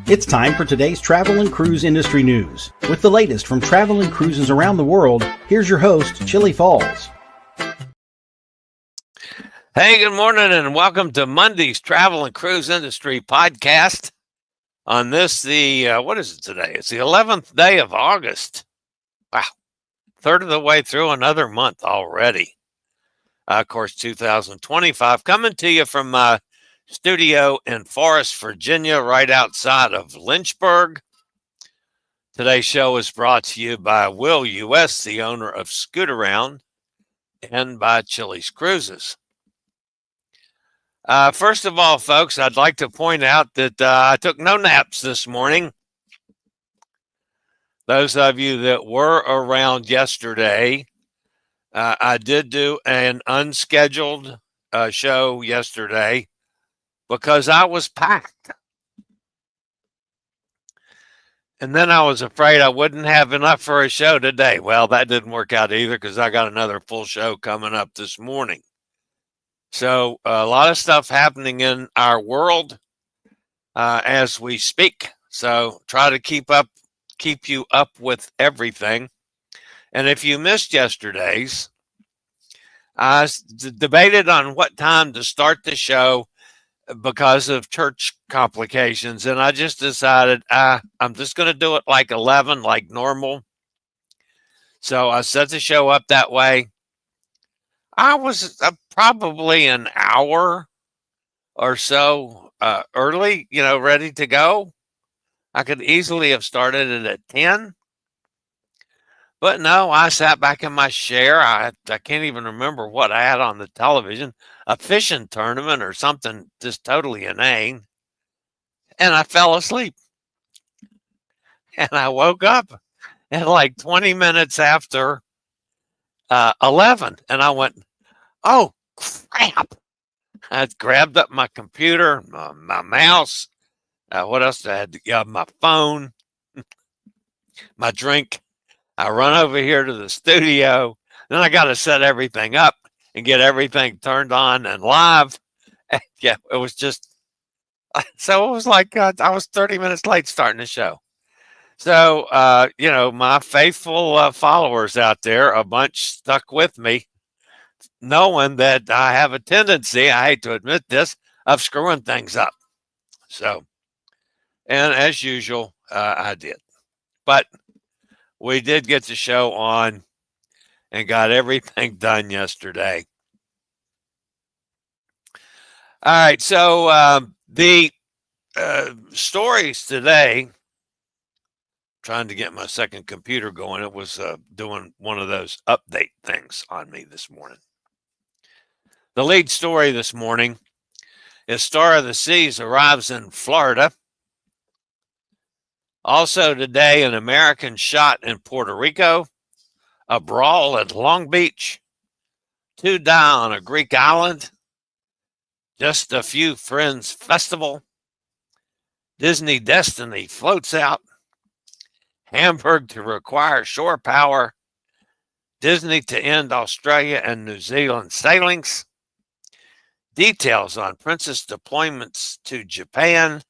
It's time for today's travel and cruise industry news. With the latest from travel and cruises around the world, here's your host, Chillie Falls. Hey, good morning and welcome to Monday's Travel and Cruise Industry Podcast. On this, what is it today? It's the 11th day of August. Wow, third of the way through another month already. Of course, 2025, coming to you from my studio in Forest, Virginia, right outside of Lynchburg. Today's show is brought to you by Will U.S., the owner of Scoot Around, and by chilliescruises. First of all, folks, I'd like to point out that I took no naps this morning. Those of you that were around yesterday, I did do an unscheduled show yesterday because I was packed. And then I was afraid I wouldn't have enough for a show today. Well, that didn't work out either because I got another full show coming up this morning. So a lot of stuff happening in our world as we speak. So try to keep you up with everything. And if you missed yesterday's, I debated on what time to start the show because of church complications. And I just decided I'm just going to do it like 11, like normal. So I set the show up that way. I was probably an hour or so early, ready to go. I could easily have started it at 10. But no, I sat back in my chair. I can't even remember what I had on the television, a fishing tournament or something just totally inane. And I fell asleep. And I woke up at like 20 minutes after 11. And I went, oh, crap. I grabbed up my computer, my mouse. What else did I have to get? My phone, my drink. I run over here to the studio. Then I got to set everything up and get everything turned on and live. And yeah, it was just, so it was like I was 30 minutes late starting the show. So, my faithful followers out there, a bunch stuck with me, knowing that I have a tendency, I hate to admit this, of screwing things up. So, and as usual, I did. But we did get the show on and got everything done yesterday. All right, so the stories today, trying to get my second computer going, it was doing one of those update things on me this morning. The lead story this morning is Star of the Seas arrives in Florida. Also today, an American shot in Puerto Rico, a brawl at Long Beach, 2 die on a Greek island, just a few friends festival, Disney Destiny floats out, Hamburg to require shore power, Disney to end Australia and New Zealand sailings, details on Princess deployments to Japan,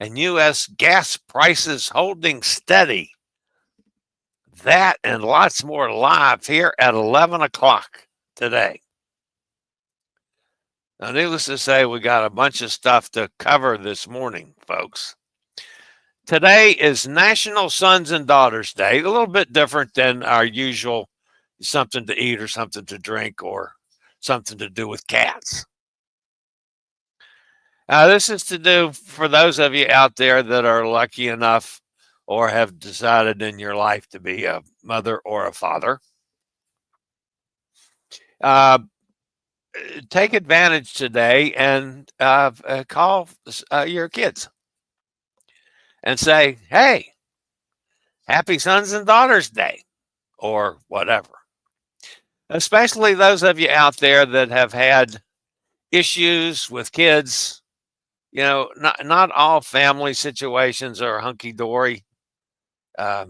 and U.S. gas prices holding steady. That and lots more live here at 11 o'clock today. Now, needless to say, we got a bunch of stuff to cover this morning, folks. Today is National Sons and Daughters Day, a little bit different than our usual something to eat or something to drink or something to do with cats. This is to do for those of you out there that are lucky enough or have decided in your life to be a mother or a father. Take advantage today and call your kids and say, hey, happy Sons and Daughters Day or whatever. Especially those of you out there that have had issues with kids. Not all family situations are hunky-dory. I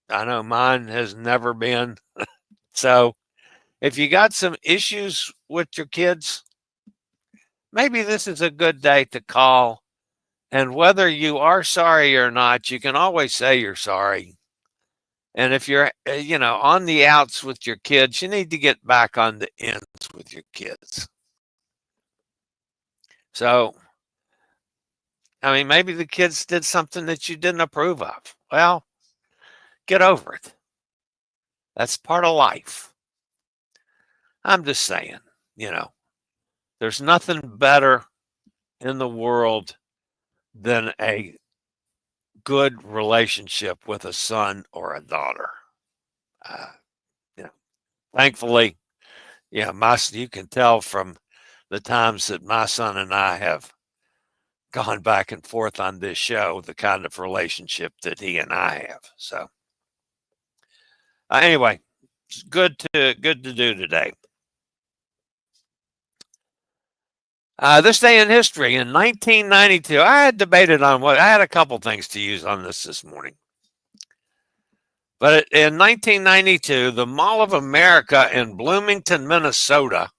know mine has never been. So if you got some issues with your kids, maybe this is a good day to call And whether you are sorry or not, you can always say you're sorry. And if you're, on the outs with your kids, you need to get back on the ends with your kids. So, I mean, maybe the kids did something that you didn't approve of. Well, get over it. That's part of life. I'm just saying, there's nothing better in the world than a good relationship with a son or a daughter. Uh, you know, thankfully, you can tell from the times that my son and I have gone back and forth on this show the kind of relationship that he and I have. So, anyway, it's good to do today. This day in history, in 1992, I had debated on I had a couple things to use on this morning. But in 1992, the Mall of America in Bloomington, Minnesota,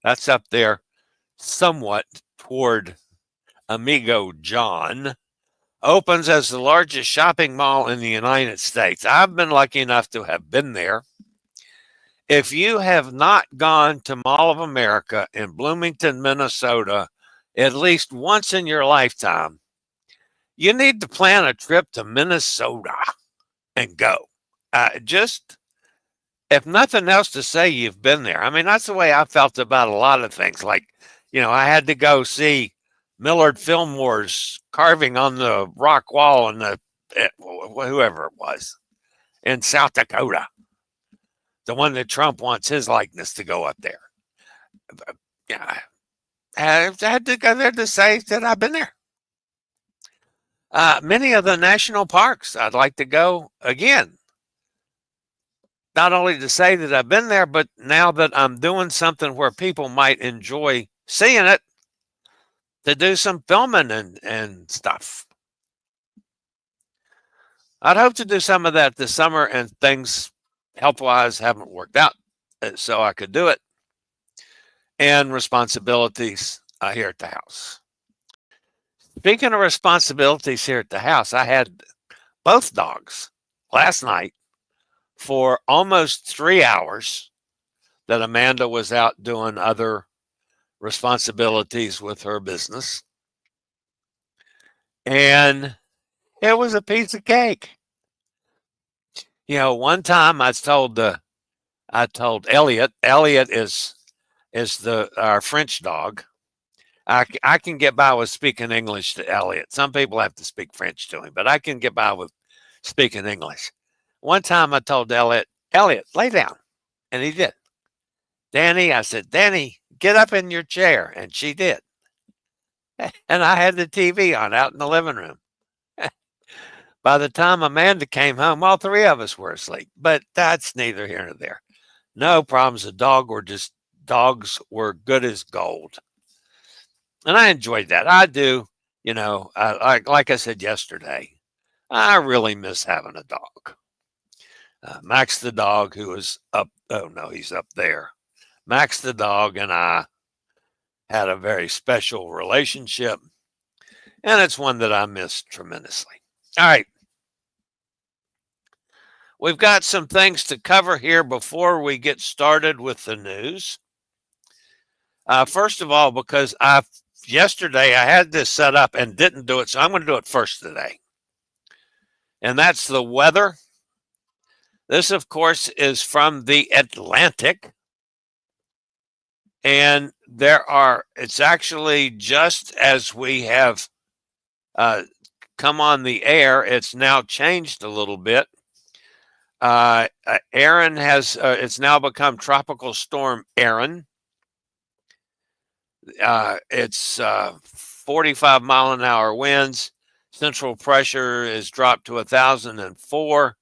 that's up there somewhat toward Amigo John, opens as the largest shopping mall in the United States. I've been lucky enough to have been there. If you have not gone to Mall of America in Bloomington, Minnesota, at least once in your lifetime, you need to plan a trip to Minnesota and go. Just, if nothing else to say, you've been there. I mean, that's the way I felt about a lot of things. Like, I had to go see Millard Fillmore's carving on the rock wall and whoever it was in South Dakota. The one that Trump wants his likeness to go up there. Yeah, I had to go there to say that I've been there. Many of the national parks, I'd like to go again. Not only to say that I've been there, but now that I'm doing something where people might enjoy seeing it, to do some filming and stuff. I'd hope to do some of that this summer, and things health-wise haven't worked out so I could do it. And responsibilities here at the house. Speaking of responsibilities here at the house, I had both dogs last night for almost 3 hours that Amanda was out doing other responsibilities with her business. And it was a piece of cake. One time I told Elliot is our French dog. I can get by with speaking English to Elliot. Some people have to speak French to him, but I can get by with speaking English. One time I told Elliot, lay down. And he did. Danny, I said, Danny, get up in your chair. And she did. And I had the TV on out in the living room. By the time Amanda came home, all three of us were asleep. But that's neither here nor there. No problems. The dogs were good as gold. And I enjoyed that. I do. Like I said yesterday, I really miss having a dog. Max the dog, who is up. Oh, no, he's up there. Max the dog and I had a very special relationship. And it's one that I miss tremendously. All right. We've got some things to cover here before we get started with the news. First of all, because yesterday I had this set up and didn't do it, so I'm going to do it first today. And that's the weather. This, of course, is from the Atlantic. And it's actually just as we have come on the air, it's now changed a little bit. Aaron it's now become Tropical Storm Aaron. It's 45 mile an hour winds. Central pressure is dropped to 1,004.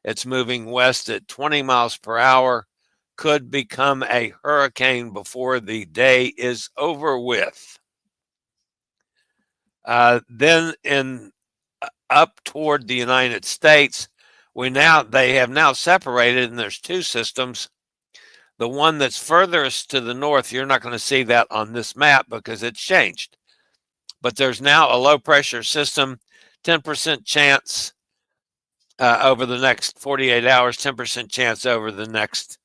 It's moving west at 20 miles per hour. Could become a hurricane before the day is over with. Then up toward the United States, they have now separated, and there's two systems. The one that's furthest to the north, you're not going to see that on this map because it's changed. But there's now a low pressure system, 10% chance over the next 48 hours, 10% chance over the next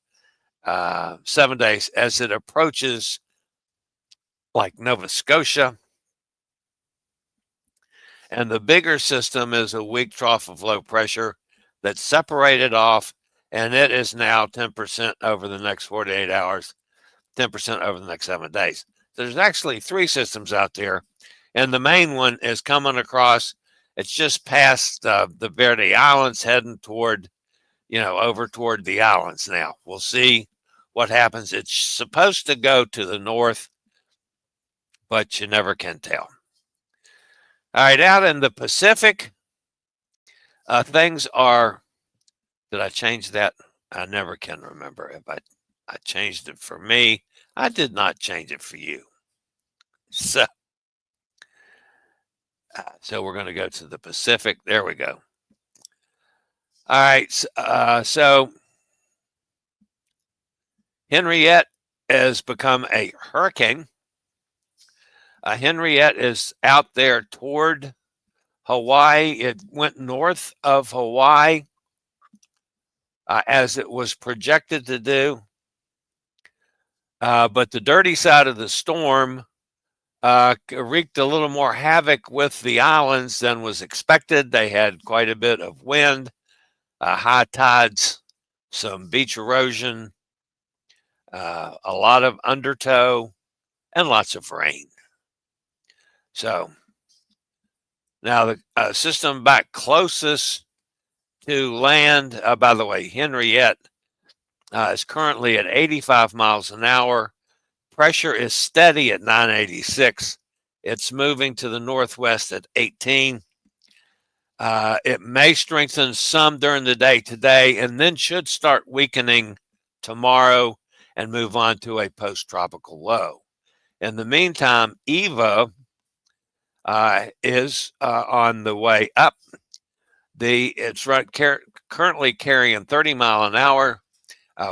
7 days as it approaches like Nova Scotia. And the bigger system is a weak trough of low pressure that's separated off, and it is now 10% over the next 48 hours, 10% over the next 7 days. There's actually 3 systems out there, and the main one is coming across. It's just past the Verde Islands, heading toward, over toward the islands now. We'll see what happens. It's supposed to go to the north, but you never can tell. All right, out in the Pacific, things are, did I change that? I never can remember if I changed it for me. I did not change it for you. So we're going to go to the Pacific. There we go. All right, so Henriette has become a hurricane. Henriette is out there toward Hawaii. It went north of Hawaii as it was projected to do. But the dirty side of the storm wreaked a little more havoc with the islands than was expected. They had quite a bit of wind, high tides, some beach erosion, a lot of undertow, and lots of rain. So now the system back closest to land, by the way, Henriette is currently at 85 miles an hour. Pressure is steady at 986. It's moving to the northwest at 18. It may strengthen some during the day today and then should start weakening tomorrow and move on to a post-tropical low. In the meantime, Eva is on the way up. It's currently carrying 30-mile-an-hour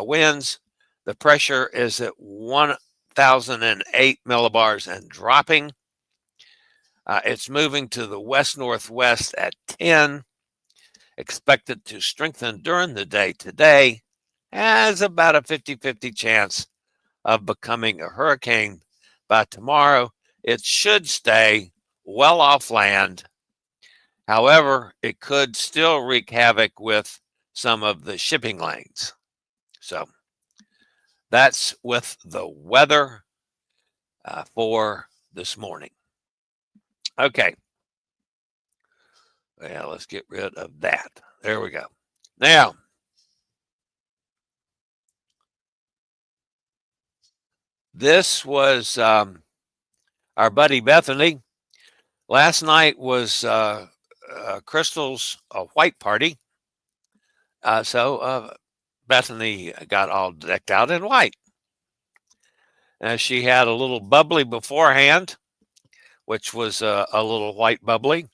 winds. The pressure is at 1,008 millibars and dropping. It's moving to the west-northwest at 10. Expected to strengthen during the day today. Has about a 50-50 chance of becoming a hurricane by tomorrow. It should stay well off land. However, it could still wreak havoc with some of the shipping lanes. So that's with the weather for this morning. Okay. Well, let's get rid of that. There we go. Now, this was our buddy Bethany. Last night was Crystal's white party. So Bethany got all decked out in white. She had a little bubbly beforehand, which was a little white bubbly.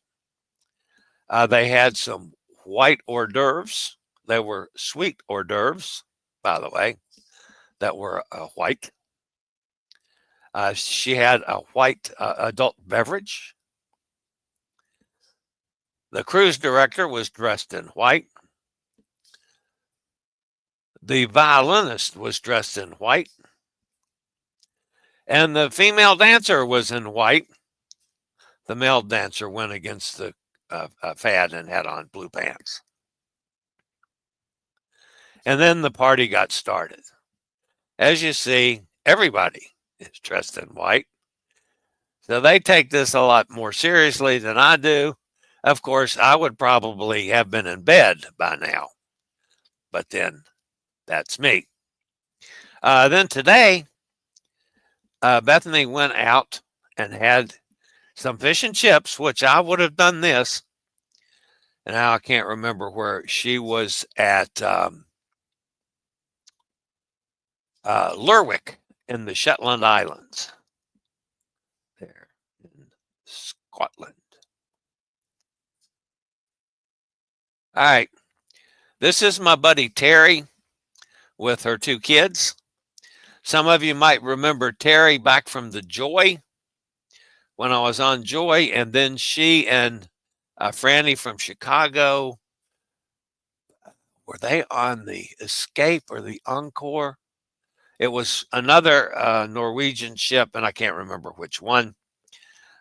They had some white hors d'oeuvres. They were sweet hors d'oeuvres, by the way, that were white. She had a white adult beverage. The cruise director was dressed in white. The violinist was dressed in white. And the female dancer was in white. The male dancer went against the fad and had on blue pants. And then the party got started. As you see, everybody is dressed in white. So they take this a lot more seriously than I do. Of course, I would probably have been in bed by now. But then that's me. Then today, Bethany went out and had some fish and chips, which I would have done this. And now I can't remember where she was at Lerwick in the Shetland Islands. There in Scotland. All right. This is my buddy Terry with her 2 kids. Some of you might remember Terry back from the Joy when I was on Joy, and then she and Franny from Chicago, were they on the Escape or the Encore? It was another Norwegian ship, and I can't remember which one.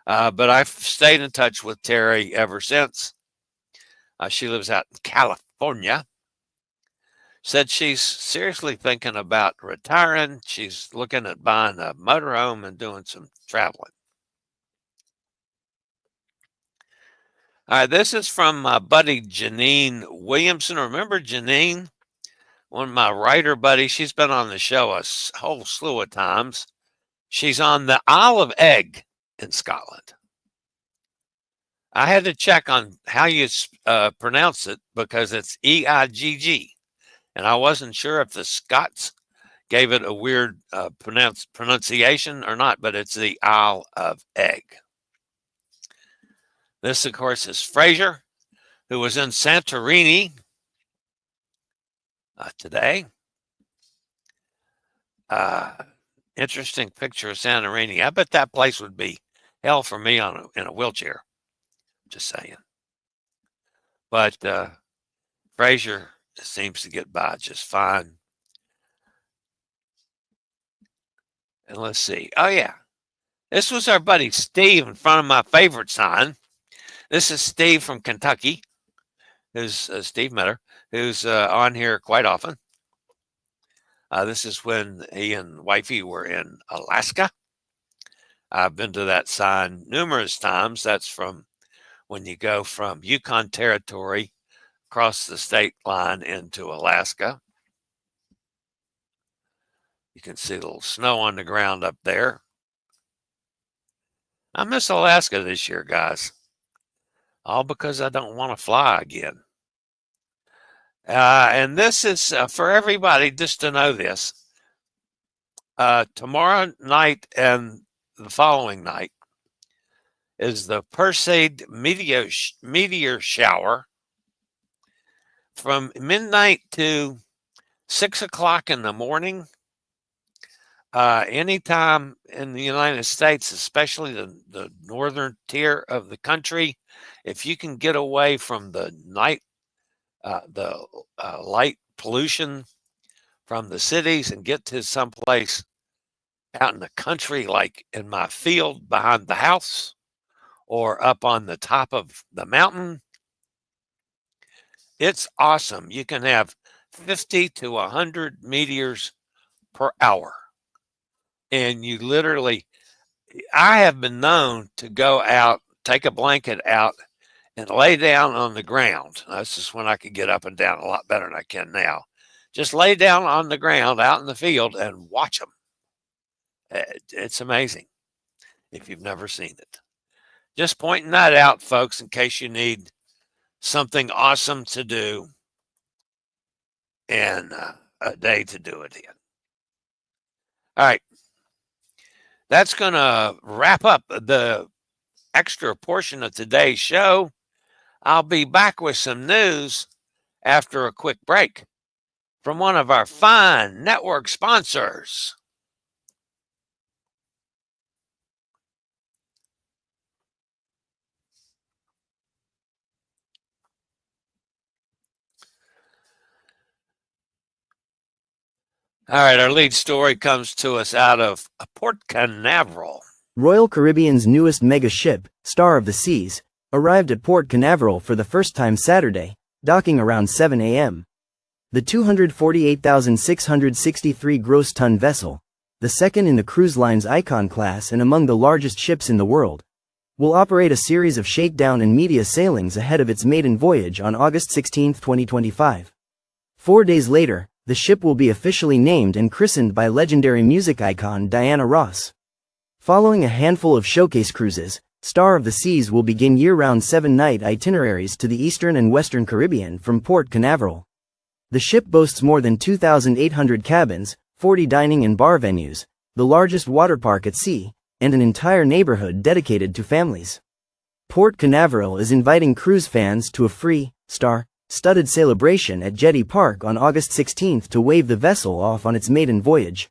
But I've stayed in touch with Terry ever since. She lives out in California. Said she's seriously thinking about retiring. She's looking at buying a motorhome and doing some traveling. All right, this is from my buddy Janine Williamson. Remember Janine? One of my writer buddies. She's been on the show a whole slew of times. She's on the Isle of Egg in Scotland. I had to check on how you pronounce it because it's E-I-G-G. And I wasn't sure if the Scots gave it a weird pronunciation or not, but it's the Isle of Egg. This, of course, is Fraser, who was in Santorini today. Interesting picture of Santorini. I bet that place would be hell for me in a wheelchair. Just saying. But Fraser seems to get by just fine. And let's see. Oh, yeah. This was our buddy Steve in front of my favorite sign. This is Steve from Kentucky, who's Steve Metter, who's on here quite often. This is when he and wifey were in Alaska. I've been to that sign numerous times. That's from when you go from Yukon Territory across the state line into Alaska. You can see a little snow on the ground up there. I miss Alaska this year, guys. All because I don't want to fly again. And this is for everybody just to know this. Tomorrow night and the following night is the Perseid meteor shower from midnight to 6 o'clock in the morning. Anytime in the United States, especially the northern tier of the country, if you can get away from the night, light pollution from the cities and get to someplace out in the country, like in my field behind the house or up on the top of the mountain, it's awesome. You can have 50 to 100 meteors per hour. And you literally, I have been known to go out, take a blanket out, and lay down on the ground. That's just when I could get up and down a lot better than I can now. Just lay down on the ground out in the field and watch them. It's amazing if you've never seen it. Just pointing that out, folks, in case you need something awesome to do and a day to do it in. All right. That's going to wrap up the extra portion of today's show. I'll be back with some news after a quick break from one of our fine network sponsors. All right, our lead story comes to us out of Port Canaveral. Royal Caribbean's newest mega ship, Star of the Seas, arrived at Port Canaveral for the first time Saturday, docking around 7 a.m. The 248,663 gross ton vessel, the second in the cruise line's Icon class and among the largest ships in the world, will operate a series of shakedown and media sailings ahead of its maiden voyage on August 16, 2025. 4 days later, the ship will be officially named and christened by legendary music icon Diana Ross. Following a handful of showcase cruises, Star of the Seas will begin year-round 7-night itineraries to the eastern and western Caribbean from Port Canaveral. The ship boasts more than 2,800 cabins, 40 dining and bar venues, the largest water park at sea, and an entire neighborhood dedicated to families. Port Canaveral is inviting cruise fans to a free, star-studded celebration at Jetty Park on August 16 to wave the vessel off on its maiden voyage.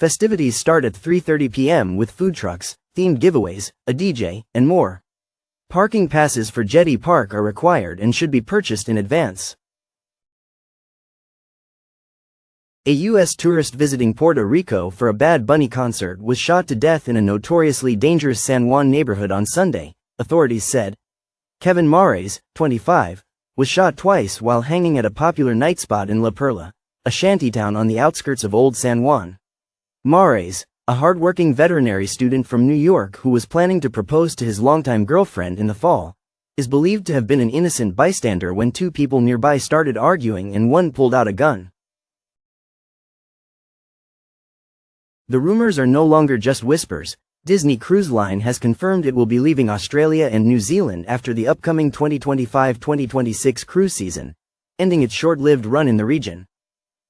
Festivities start at 3:30 p.m. with food trucks, themed giveaways, a DJ, and more. Parking passes for Jetty Park are required and should be purchased in advance. A U.S. tourist visiting Puerto Rico for a Bad Bunny concert was shot to death in a notoriously dangerous San Juan neighborhood on Sunday, authorities said. Kevin Mares, 25, was shot twice while hanging at a popular night spot in La Perla, a shantytown on the outskirts of Old San Juan. Mares, a hard-working veterinary student from New York who was planning to propose to his longtime girlfriend in the fall, is believed to have been an innocent bystander when two people nearby started arguing and one pulled out a gun. The rumors are no longer just whispers. Disney Cruise Line has confirmed it will be leaving Australia and New Zealand after the upcoming 2025-2026 cruise season, ending its short-lived run in the region.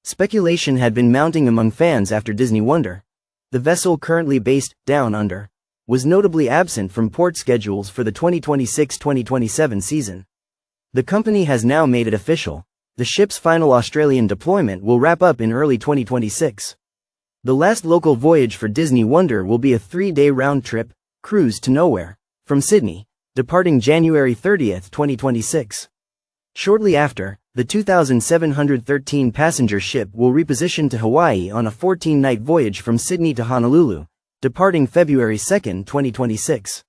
Speculation had been mounting among fans after Disney Wonder, the vessel currently based down under, was notably absent from port schedules for the 2026-2027 season. The company has now made it official. The ship's final Australian deployment will wrap up in early 2026. The last local voyage for Disney Wonder will be a 3-day round-trip cruise to nowhere from Sydney, departing January 30, 2026. Shortly after, the 2,713 passenger ship will reposition to Hawaii on a 14-night voyage from Sydney to Honolulu, departing February 2, 2026.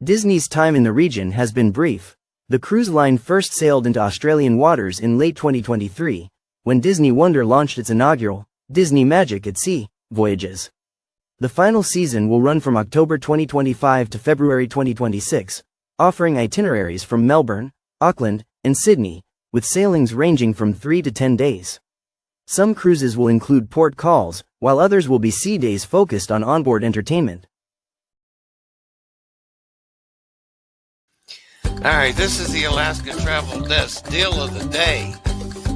Disney's time in the region has been brief. The cruise line first sailed into Australian waters in late 2023, when Disney Wonder launched its inaugural Disney Magic at Sea voyages. The final season will run from October 2025 to February 2026, offering itineraries from Melbourne, Auckland, and Sydney, with sailings ranging from 3 to 10 days. Some cruises will include port calls, while others will be sea days focused on onboard entertainment. Alright, this is the Alaska Travel Desk Deal of the Day.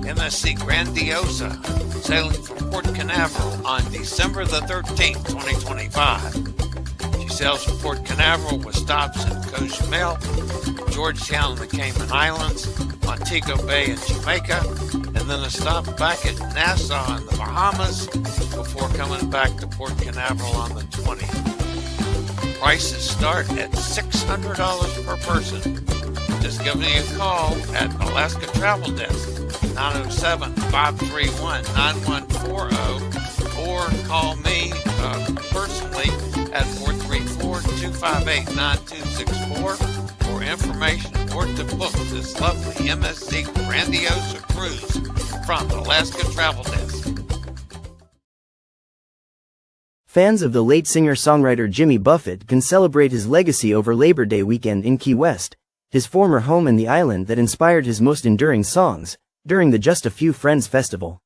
MSC Grandiosa, sailing from Port Canaveral on December the 13th, 2025. She sails from Port Canaveral with stops in Cozumel, Georgetown and the Cayman Islands, Montego Bay in Jamaica, and then a stop back at Nassau in the Bahamas before coming back to Port Canaveral on the 20th. Prices start at $600 per person. Just give me a call at Alaska Travel Desk, 907-531-9140, or call me personally at 434-258-9264 for information or to book this lovely MSC Grandiosa cruise from Alaska Travel Desk. Fans of the late singer-songwriter Jimmy Buffett can celebrate his legacy over Labor Day weekend in Key West, his former home and the island that inspired his most enduring songs, during the Just a Few Friends Festival.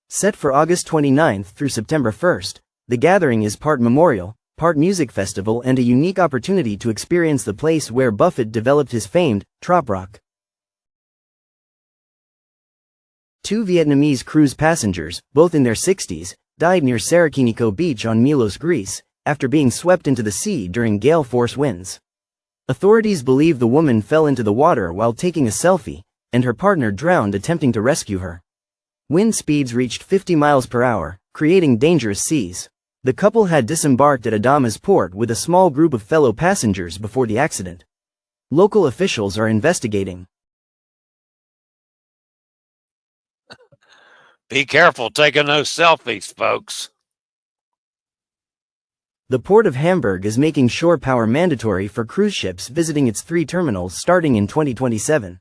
Set for August 29 through September 1, the gathering is part memorial, part music festival and a unique opportunity to experience the place where Buffett developed his famed trop rock. 2 Vietnamese cruise passengers, both in their 60s, died near Sarakiniko Beach on Milos, Greece, after being swept into the sea during gale force winds. Authorities believe the woman fell into the water while taking a selfie, and her partner drowned attempting to rescue her. Wind speeds reached 50 miles per hour, creating dangerous seas. The couple had disembarked at Adamas port with a small group of fellow passengers before the accident. Local officials are investigating. Be careful taking those selfies, folks. The Port of Hamburg is making shore power mandatory for cruise ships visiting its 3 terminals starting in 2027.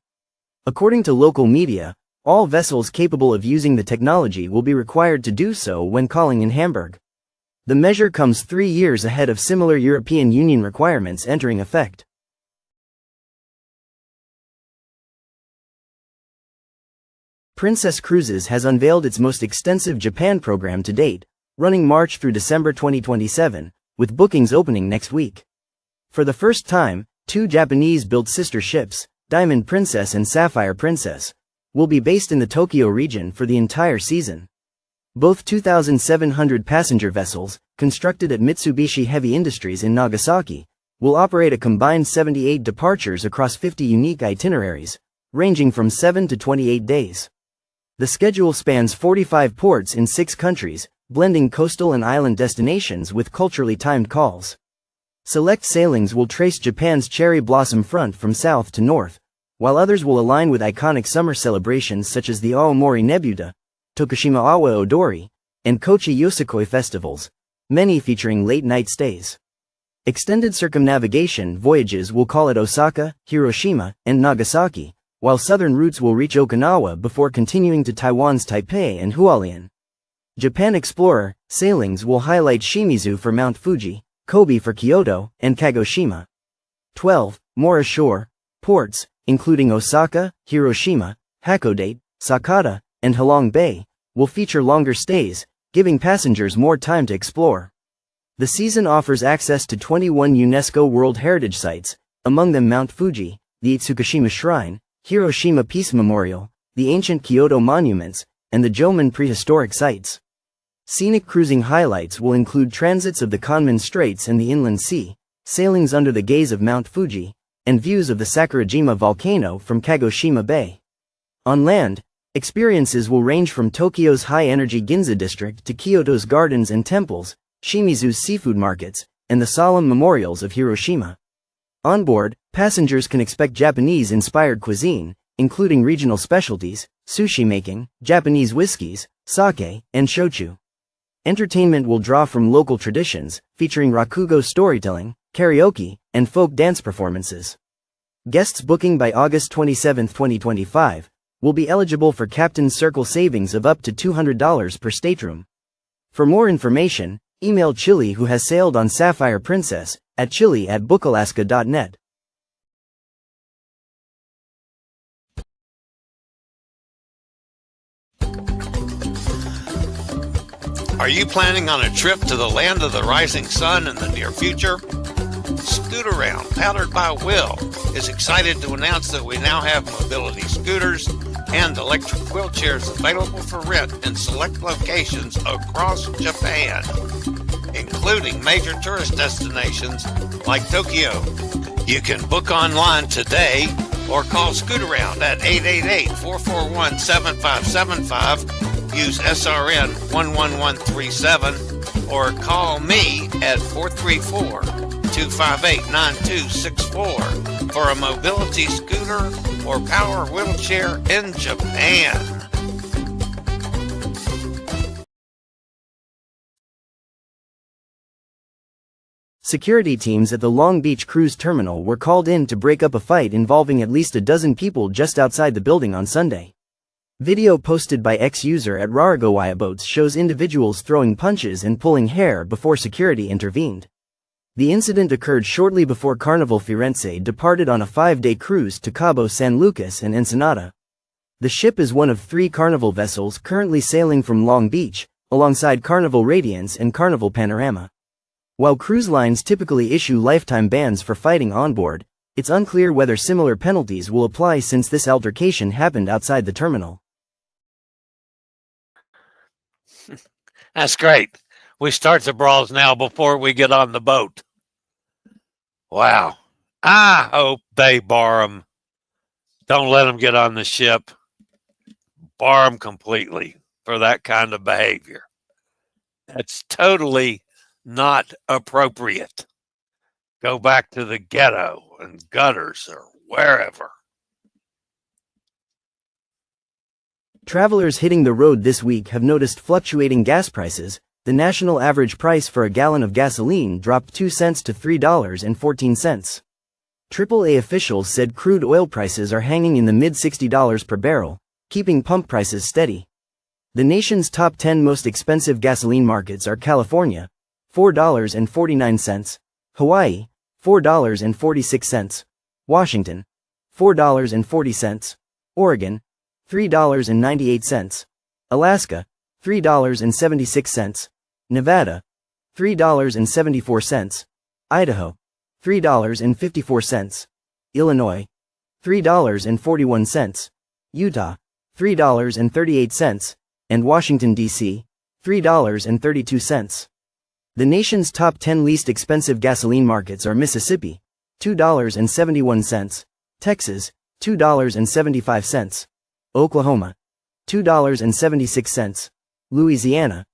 According to local media, all vessels capable of using the technology will be required to do so when calling in Hamburg. The measure comes 3 years ahead of similar European Union requirements entering effect. Princess Cruises has unveiled its most extensive Japan program to date, running March through December 2027, with bookings opening next week. For the first time, 2 Japanese-built sister ships, Diamond Princess and Sapphire Princess, will be based in the Tokyo region for the entire season. Both 2,700 passenger vessels, constructed at Mitsubishi Heavy Industries in Nagasaki, will operate a combined 78 departures across 50 unique itineraries, ranging from 7 to 28 days. The schedule spans 45 ports in 6 countries, blending coastal and island destinations with culturally timed calls. Select sailings will trace Japan's cherry blossom front from south to north, while others will align with iconic summer celebrations such as the Aomori Nebuta, Tokushima Awa Odori, and Kochi Yosakoi festivals, many featuring late-night stays. Extended circumnavigation voyages will call at Osaka, Hiroshima, and Nagasaki, while southern routes will reach Okinawa before continuing to Taiwan's Taipei and Hualien. Japan Explorer sailings will highlight Shimizu for Mount Fuji, Kobe for Kyoto, and Kagoshima. 12. More ashore ports, including Osaka, Hiroshima, Hakodate, Sakata, and Halong Bay, will feature longer stays, giving passengers more time to explore. The season offers access to 21 UNESCO World Heritage Sites, among them Mount Fuji, the Itsukushima Shrine, Hiroshima Peace Memorial, the ancient Kyoto monuments, and the Jomon prehistoric sites. Scenic cruising highlights will include transits of the Kanman Straits and the Inland Sea, sailings under the gaze of Mount Fuji, and views of the Sakurajima volcano from Kagoshima Bay. On land, experiences will range from Tokyo's high-energy Ginza district to Kyoto's gardens and temples, Shimizu's seafood markets, and the solemn memorials of Hiroshima. On board, passengers can expect Japanese-inspired cuisine, including regional specialties, sushi making, Japanese whiskeys, sake, and shochu. Entertainment will draw from local traditions, featuring rakugo storytelling, karaoke, and folk dance performances. Guests booking by August 27, 2025, will be eligible for Captain's Circle savings of up to $200 per stateroom. For more information, email Chillie, who has sailed on Sapphire Princess, at chillie@bookalaska.net. Are you planning on a trip to the land of the rising sun in the near future? Scoot Around, powered by Will, is excited to announce that we now have mobility scooters and electric wheelchairs available for rent in select locations across Japan, including major tourist destinations like Tokyo. You can book online today or call Scoot Around at 888-441-7575. Use SRN 11137 or call me at 434-258-9264 for a mobility scooter or power wheelchair in Japan. Security teams at the Long Beach Cruise Terminal were called in to break up a fight involving at least a dozen people just outside the building on Sunday. Video posted by ex-user at Raragowaya Boats shows individuals throwing punches and pulling hair before security intervened. The incident occurred shortly before Carnival Firenze departed on a 5-day cruise to Cabo San Lucas and Ensenada. The ship is one of 3 Carnival vessels currently sailing from Long Beach, alongside Carnival Radiance and Carnival Panorama. While cruise lines typically issue lifetime bans for fighting on board, it's unclear whether similar penalties will apply since this altercation happened outside the terminal. That's great. We start the brawls now before we get on the boat. Wow. I hope they bar them. Don't let them get on the ship. Bar them completely for that kind of behavior. That's totally not appropriate. Go back to the ghetto and gutters or wherever. Travelers hitting the road this week have noticed fluctuating gas prices. The national average price for a gallon of gasoline dropped 2 cents to $3.14. AAA officials said crude oil prices are hanging in the mid-$60 per barrel, keeping pump prices steady. The nation's top 10 most expensive gasoline markets are California, $4.49, Hawaii, $4.46, Washington, $4.40, Oregon, $3.98, Alaska, $3.76, Nevada, $3.74, Idaho, $3.54, Illinois, $3.41, Utah, $3.38, and Washington, D.C., $3.32. The nation's top 10 least expensive gasoline markets are Mississippi, $2.71, Texas, $2.75, Oklahoma, $2.76, Louisiana,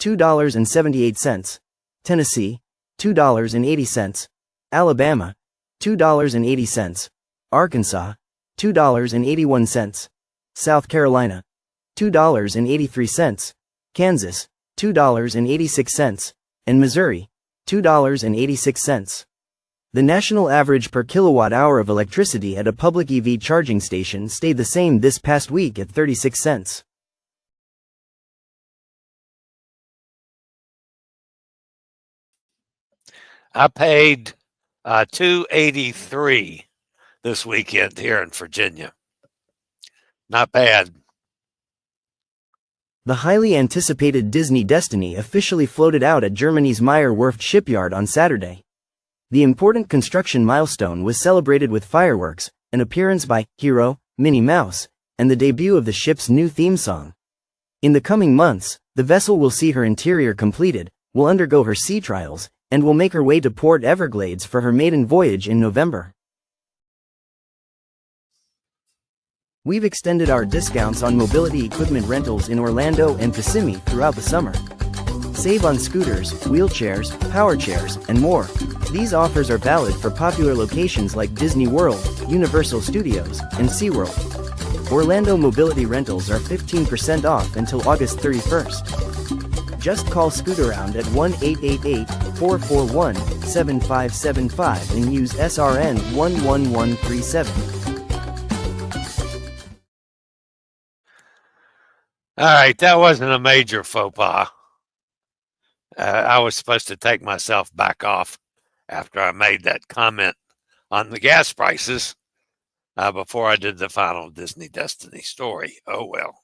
$2.78, Tennessee, $2.80, Alabama, $2.80, Arkansas, $2.81, South Carolina, $2.83, Kansas, $2.86, and Missouri, $2.86. The national average per kilowatt-hour of electricity at a public EV charging station stayed the same this past week at 36 cents. I paid $2.83 this weekend here in Virginia. Not bad. The highly anticipated Disney Destiny officially floated out at Germany's Meyer-Werft shipyard on Saturday. The important construction milestone was celebrated with fireworks, an appearance by Hero, Minnie Mouse, and the debut of the ship's new theme song. In the coming months, the vessel will see her interior completed, will undergo her sea trials, and will make her way to Port Everglades for her maiden voyage in November. We've extended our discounts on mobility equipment rentals in Orlando and Kissimmee throughout the summer. Save on scooters, wheelchairs, power chairs, and more. These offers are valid for popular locations like Disney World, Universal Studios, and SeaWorld. Orlando mobility rentals are 15% off until August 31st. Just call Scootaround at 1-888-441-7575 and use SRN 11137. All right, that wasn't a major faux pas. I was supposed to take myself back off after I made that comment on the gas prices before I did the final Disney Destiny story. Oh, well.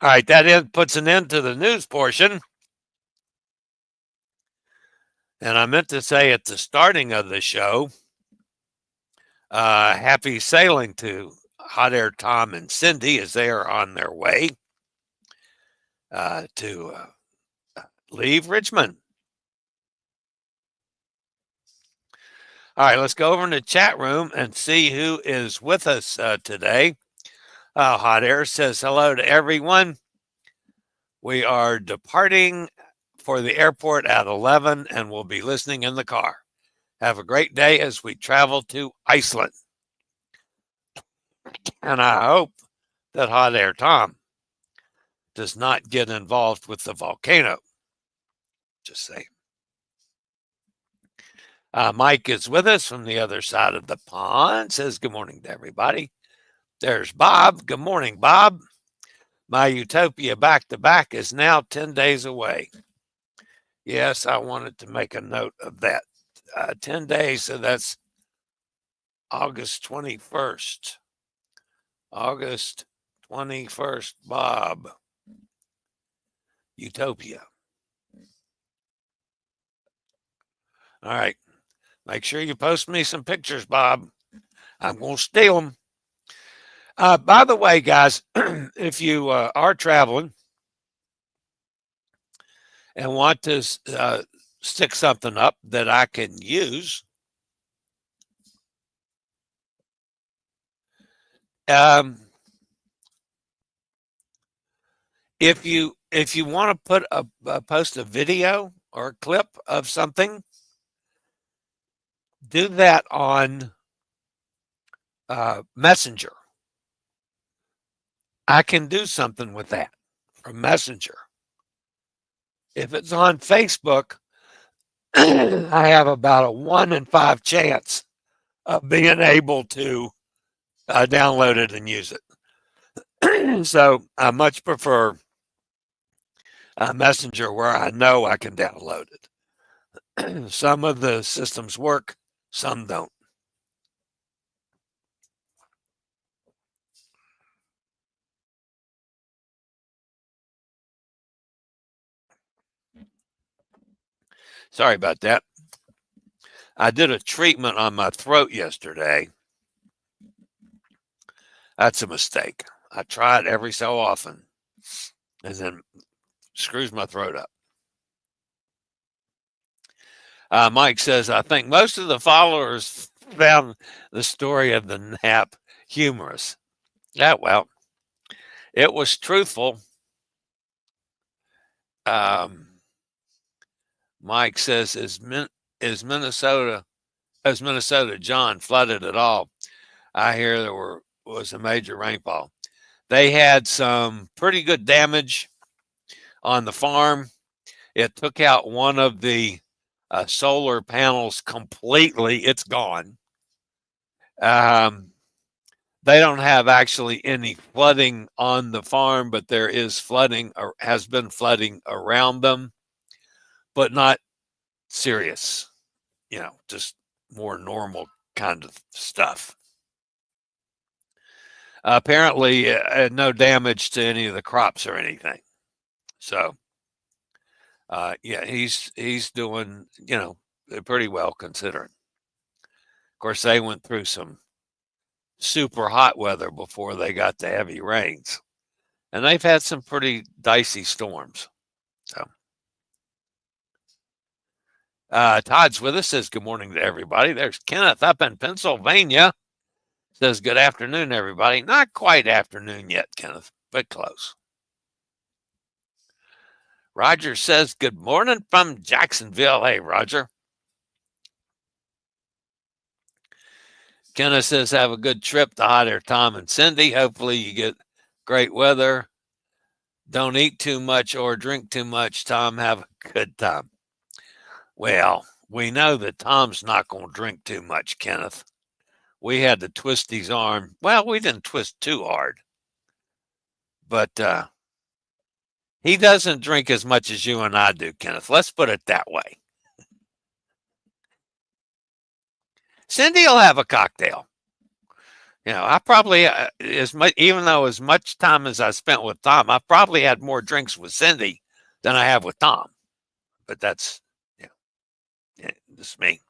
All right, that puts an end to the news portion. And I meant to say at the starting of the show, happy sailing to Hot Air Tom and Cindy as they are on their way to leave Richmond. All right, let's go over in the chat room and see who is with us today. Hot Air says hello to everyone. We are departing for the airport at 11 and we'll be listening in the car. Have a great day as we travel to Iceland. And I hope that Hot Air Tom does not get involved with the volcano. Just saying. Mike is with us from the other side of the pond. Says good morning to everybody. There's Bob. Good morning, Bob. My Utopia back-to-back is now 10 days away. Yes, I wanted to make a note of that. 10 days, so that's August 21st. August 21st, Bob. Utopia. All right. Make sure you post me some pictures, Bob. I'm going to steal them. By the way, guys, if you are traveling and want to stick something up that I can use, if you want to put post a video or a clip of something, do that on Messenger. I can do something with that from Messenger. If it's on Facebook, I have about a 1 in 5 chance of being able to download it and use it. So I much prefer Messenger where I know I can download it. Some of the systems work, some don't. Sorry about that. I did a treatment on my throat yesterday. That's a mistake. I try it every so often and then screws my throat up. Mike says, I think most of the followers found the story of the nap humorous. Yeah, well, it was truthful. Mike says, is Minnesota John flooded at all? I hear there was a major rainfall. They had some pretty good damage on the farm. It took out one of the solar panels completely. It's gone. They don't have actually any flooding on the farm, but there is flooding or has been flooding around them, but not serious, just more normal kind of stuff. Apparently, no damage to any of the crops or anything. So, yeah, he's doing, pretty well considering. Of course, they went through some super hot weather before they got the heavy rains, and they've had some pretty dicey storms. So, Todd's with us, says good morning to everybody. There's Kenneth up in Pennsylvania. Says good afternoon, everybody. Not quite afternoon yet, Kenneth, but close. Roger says good morning from Jacksonville. Hey, Roger. Kenneth says have a good trip to hot air Tom and Cindy. Hopefully you get great weather. Don't eat too much or drink too much, Tom. Have a good time. Well, we know that Tom's not going to drink too much, Kenneth. We had to twist his arm. Well, we didn't twist too hard, but he doesn't drink as much as you and I do, Kenneth. Let's put it that way. Cindy will have a cocktail. I probably, even though as much time as I spent with Tom, I probably had more drinks with Cindy than I have with Tom. But that's, just me.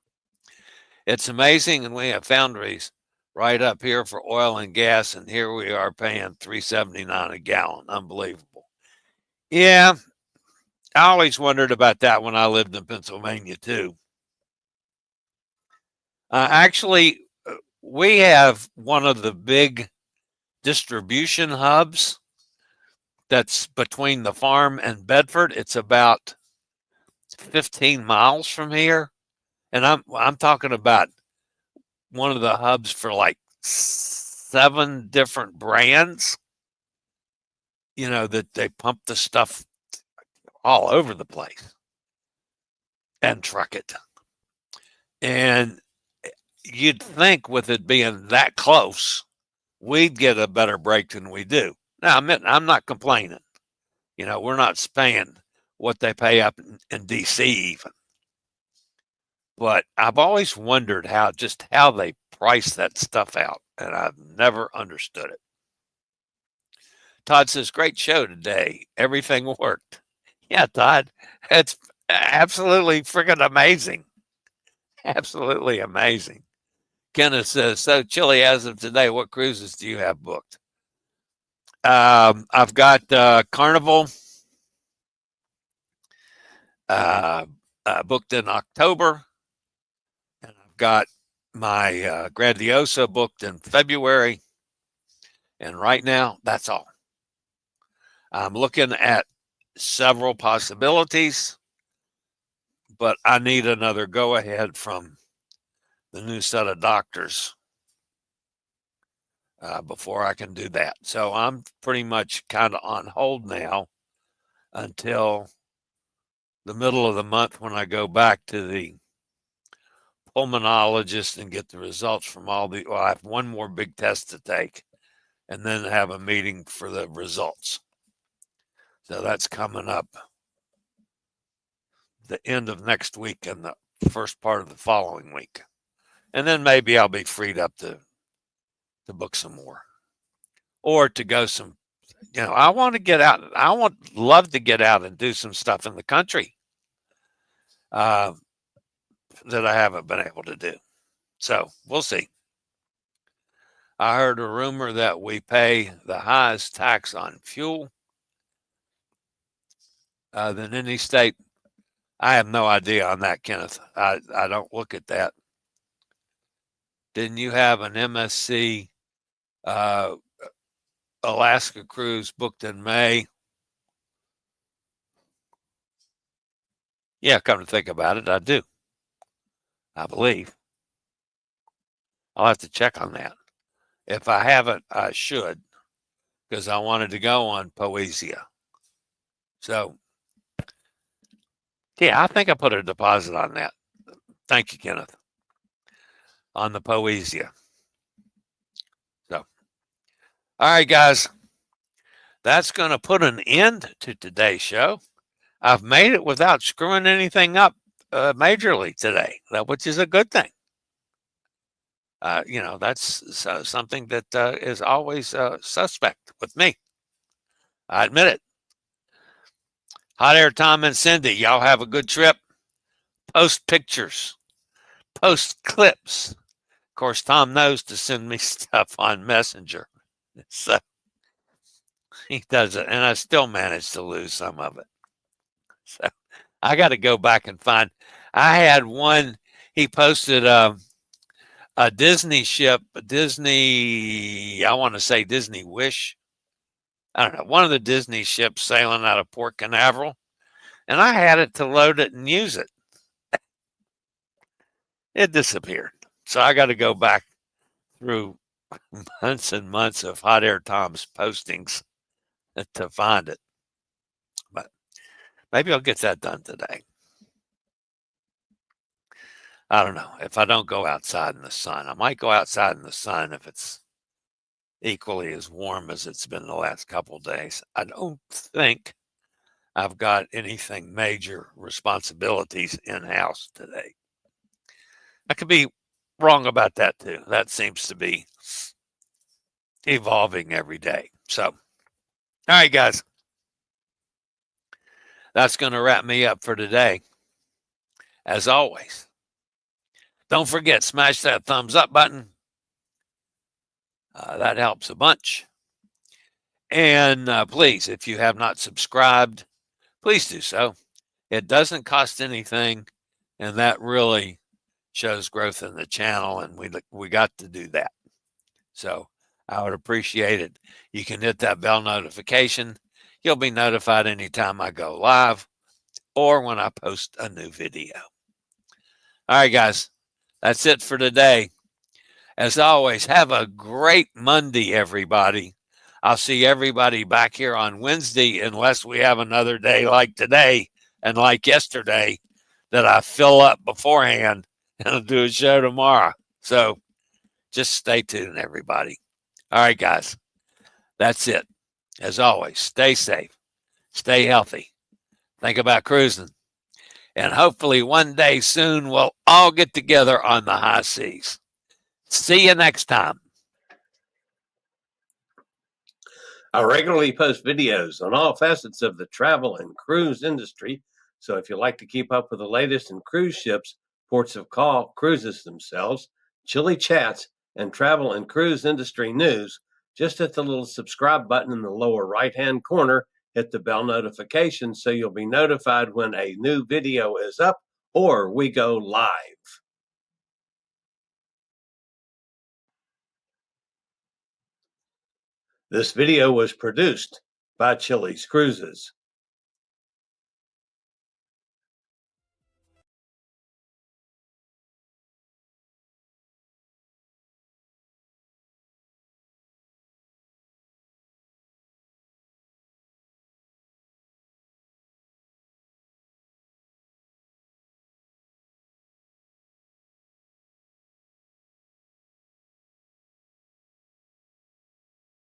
It's amazing, and we have foundries right up here for oil and gas, and here we are paying $3.79 a gallon. Unbelievable. Yeah, I always wondered about that when I lived in Pennsylvania too. Actually, we have one of the big distribution hubs that's between the farm and Bedford. It's about 15 miles from here. And I'm talking about one of the hubs for like 7 different brands, that they pump the stuff all over the place and truck it. And you'd think with it being that close, we'd get a better break than we do. Now, I'm not complaining. We're not paying what they pay up in D.C. even. But I've always wondered how they price that stuff out, and I've never understood it. Todd says, great show today. Everything worked. Yeah, Todd, it's absolutely freaking amazing. Absolutely amazing. Kenneth says, so Chillie, as of today, what cruises do you have booked? I've got Carnival booked in October, and I've got my Grandiosa booked in February, and right now, that's all. I'm looking at several possibilities, but I need another go-ahead from the new set of doctors before I can do that. So I'm pretty much kind of on hold now until the middle of the month when I go back to the pulmonologist and get the results from I have one more big test to take and then have a meeting for the results. So that's coming up the end of next week and the first part of the following week. And then maybe I'll be freed up to book some more or to go some, I want to get out. Love to get out and do some stuff in the country that I haven't been able to do. So we'll see. I heard a rumor that we pay the highest tax on fuel than any state. I have no idea on that, Kenneth. I don't look at that. Didn't you have an MSC Alaska cruise booked in May? Yeah, come to think about it, I do. I believe. I'll have to check on that. If I haven't, I should, because I wanted to go on Poesia. So, yeah, I think I put a deposit on that. Thank you, Kenneth. On the Poesia. So, all right, guys. That's going to put an end to today's show. I've made it without screwing anything up majorly today, which is a good thing. That's something that is always suspect with me. I admit it. Hot Air Tom and Cindy, y'all have a good trip. Post pictures, post clips. Of course, Tom knows to send me stuff on Messenger. So he does it, and I still manage to lose some of it. So I got to go back and find. I had one. He posted a Disney ship, Disney. I want to say Disney Wish. I don't know, one of the Disney ships sailing out of Port Canaveral, and I had it to load it and use it. It disappeared. So I got to go back through months and months of Hot Air Tom's postings to find it. But maybe I'll get that done today. I don't know. If I don't go outside in the sun, I might go outside in the sun if it's equally as warm as it's been the last couple of days. I don't think I've got anything major responsibilities in-house today. I could be wrong about that too. That seems to be evolving every day. So, all right, guys. That's going to wrap me up for today. As always, don't forget, smash that thumbs up button. That helps a bunch. And please, if you have not subscribed, please do so. It doesn't cost anything, and that really shows growth in the channel, and we got to do that. So I would appreciate it. You can hit that bell notification. You'll be notified anytime I go live or when I post a new video. All right, guys, that's it for today. As always, have a great Monday, everybody. I'll see everybody back here on Wednesday, unless we have another day like today and like yesterday that I fill up beforehand, and I'll do a show tomorrow. So just stay tuned, everybody. All right, guys, that's it. As always, stay safe, stay healthy, think about cruising, and hopefully one day soon we'll all get together on the high seas. See you next time. I regularly post videos on all facets of the travel and cruise industry, so if you'd like to keep up with the latest in cruise ships, ports of call, cruises themselves, Chillie chats, and travel and cruise industry news, just hit the little subscribe button in the lower right-hand corner, hit the bell notification so you'll be notified when a new video is up or we go live. This video was produced by Chillie's Cruises.